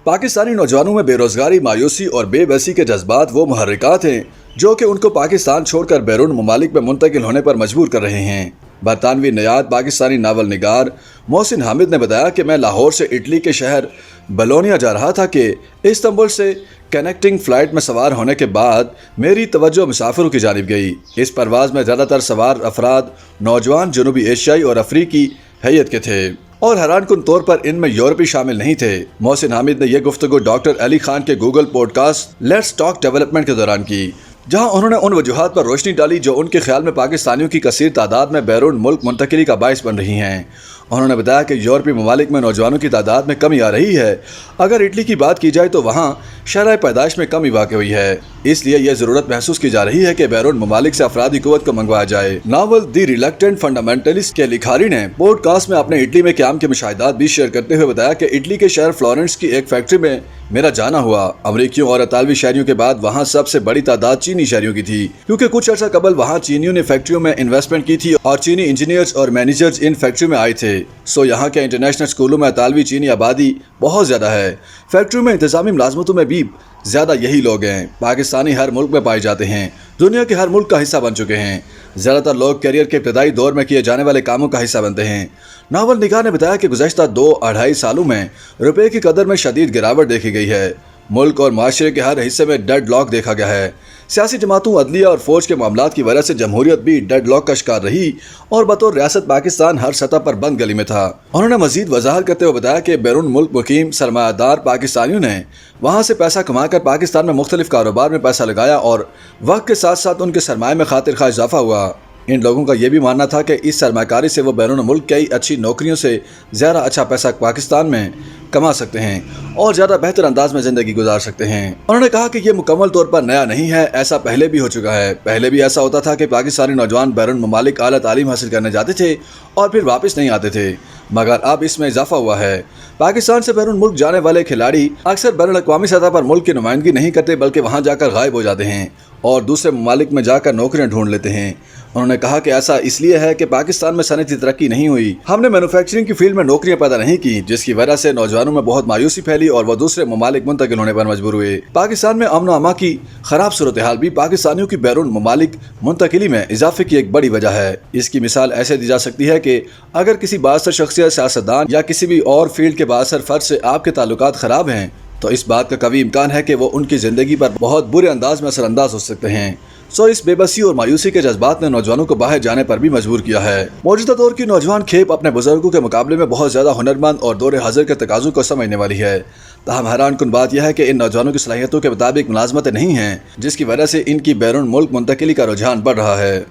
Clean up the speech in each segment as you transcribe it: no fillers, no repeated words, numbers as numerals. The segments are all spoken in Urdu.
پاکستانی نوجوانوں میں بے روزگاری، مایوسی اور بے بسی کے جذبات وہ محرکات ہیں جو کہ ان کو پاکستان چھوڑ کر بیرون ممالک میں منتقل ہونے پر مجبور کر رہے ہیں۔ برطانوی نیاد پاکستانی ناول نگار محسن حامد نے بتایا کہ میں لاہور سے اٹلی کے شہر بلونیا جا رہا تھا کہ استنبول سے کنیکٹنگ فلائٹ میں سوار ہونے کے بعد میری توجہ مسافروں کی جانب گئی۔ اس پرواز میں زیادہ تر سوار افراد نوجوان جنوبی ایشیائی اور افریقی حیت کے تھے اور حیران کن طور پر ان میں یورپی شامل نہیں تھے۔ محسن حامد نے یہ گفتگو ڈاکٹر علی خان کے Google podcast let's talk development کے دوران کی، جہاں انہوں نے ان وجوہات پر روشنی ڈالی جو ان کے خیال میں پاکستانیوں کی کثیر تعداد میں بیرون ملک منتقلی کا باعث بن رہی ہیں۔ انہوں نے بتایا کہ یورپی ممالک میں نوجوانوں کی تعداد میں کمی آ رہی ہے۔ اگر اٹلی کی بات کی جائے تو وہاں شرح پیدائش میں کمی واقع ہوئی ہے، اس لیے یہ ضرورت محسوس کی جا رہی ہے کہ بیرون ممالک سے افرادی قوت کو منگوایا جائے۔ ناول دی ریلکٹنٹ فنڈامنٹلسٹ کے لکھاری نے پوڈ کاسٹ میں اپنے اٹلی میں قیام کے مشاہدات بھی شیئر کرتے ہوئے بتایا کہ اٹلی کے شہر فلورنس کی ایک فیکٹری میں میرا جانا ہوا۔ امریکیوں اور اطالوی شہریوں کے بعد وہاں سب سے بڑی تعداد چینی شہریوں کی تھی، کیونکہ کچھ عرصہ قبل وہاں چینیوں نے فیکٹریوں میں انویسٹمنٹ کی تھی اور چینی انجینئرز اور مینیجرز ان فیکٹریوں میں آئے تھے۔ یہاں کے انٹرنیشنل اسکولوں میں اطالوی چینی آبادی بہت زیادہ ہے۔ فیکٹریوں میں انتظامی ملازمتوں میں بھی زیادہ یہی لوگ ہیں۔ پاکستانی ہر ملک میں پائے جاتے ہیں، دنیا کے ہر ملک کا حصہ بن چکے ہیں۔ زیادہ تر لوگ کیریئر کے ابتدائی دور میں کیے جانے والے کاموں کا حصہ بنتے ہیں۔ ناول نگار نے بتایا کہ گزشتہ 2-2.5 سالوں میں روپے کی قدر میں شدید گراوٹ دیکھی گئی ہے۔ ملک اور معاشرے کے ہر حصے میں ڈیڈ لاک دیکھا گیا ہے۔ سیاسی جماعتوں، عدلیہ اور فوج کے معاملات کی وجہ سے جمہوریت بھی ڈیڈ لاک کا شکار رہی اور بطور ریاست پاکستان ہر سطح پر بند گلی میں تھا۔ انہوں نے مزید وضاحت کرتے ہوئے بتایا کہ بیرون ملک مقیم سرمایہ دار پاکستانیوں نے وہاں سے پیسہ کما کر پاکستان میں مختلف کاروبار میں پیسہ لگایا اور وقت کے ساتھ ساتھ ان کے سرمایہ میں خاطر خواہ اضافہ ہوا۔ ان لوگوں کا یہ بھی ماننا تھا کہ اس سرمایہ کاری سے وہ بیرون ملک کئی اچھی نوکریوں سے زیادہ اچھا پیسہ پاکستان میں کما سکتے ہیں اور زیادہ بہتر انداز میں زندگی گزار سکتے ہیں۔ انہوں نے کہا کہ یہ مکمل طور پر نیا نہیں ہے، ایسا پہلے بھی ہو چکا ہے۔ پہلے بھی ایسا ہوتا تھا کہ پاکستانی نوجوان بیرون ممالک اعلیٰ تعلیم حاصل کرنے جاتے تھے اور پھر واپس نہیں آتے تھے، مگر اب اس میں اضافہ ہوا ہے۔ پاکستان سے بیرون ملک جانے والے کھلاڑی اکثر بین الاقوامی سطح پر ملک کی نمائندگی نہیں کرتے بلکہ وہاں جا کر غائب ہو جاتے ہیں اور دوسرے ممالک میں جا کر نوکریاں ڈھونڈ لیتے ہیں۔ انہوں نے کہا کہ ایسا اس لیے ہے کہ پاکستان میں صنعتی ترقی نہیں ہوئی، ہم نے مینوفیکچرنگ کی فیلڈ میں نوکریاں پیدا نہیں کی، جس کی وجہ سے نوجوانوں میں بہت مایوسی پھیلی اور وہ دوسرے ممالک منتقل ہونے پر مجبور ہوئے۔ پاکستان میں امن و امان کی خراب صورتحال بھی پاکستانیوں کی بیرون ممالک منتقلی میں اضافے کی ایک بڑی وجہ ہے۔ اس کی مثال ایسے دی جا سکتی ہے کہ اگر کسی بااثر شخصیت، سیاستدان یا کسی بھی اور فیلڈ کے بااثر فرد سے آپ کے تعلقات خراب ہیں تو اس بات کا قوی امکان ہے کہ وہ ان کی زندگی پر بہت برے انداز میں اثر انداز ہو سکتے ہیں۔ اس بے بسی اور مایوسی کے جذبات نے نوجوانوں کو باہر جانے پر بھی مجبور کیا ہے۔ موجودہ دور کی نوجوان کھیپ اپنے بزرگوں کے مقابلے میں بہت زیادہ ہنرمند اور دور حاضر کے تقاضوں کو سمجھنے والی ہے۔ تاہم حیران کن بات یہ ہے کہ ان نوجوانوں کی صلاحیتوں کے مطابق ملازمتیں نہیں ہیں، جس کی وجہ سے ان کی بیرون ملک منتقلی کا رجحان بڑھ رہا ہے۔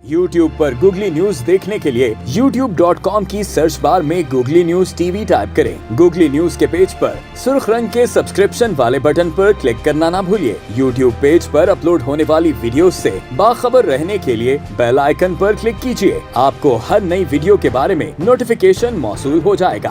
YouTube پر گوگلی نیوز دیکھنے کے لیے youtube.com کی سرچ بار میں googly news T V type کریں۔ گوگلی نیوز کے پیج پر سرخ رنگ کے سبسکرپشن والے بٹن پر کلک کرنا نہ بھولیے۔ YouTube پیج پر اپلوڈ ہونے والی ویڈیوز سے باخبر رہنے کے لیے بیل آئیکن پر کلک کیجیے۔ آپ کو ہر نئی ویڈیو کے بارے میں نوٹیفیکیشن موصول ہو جائے گا۔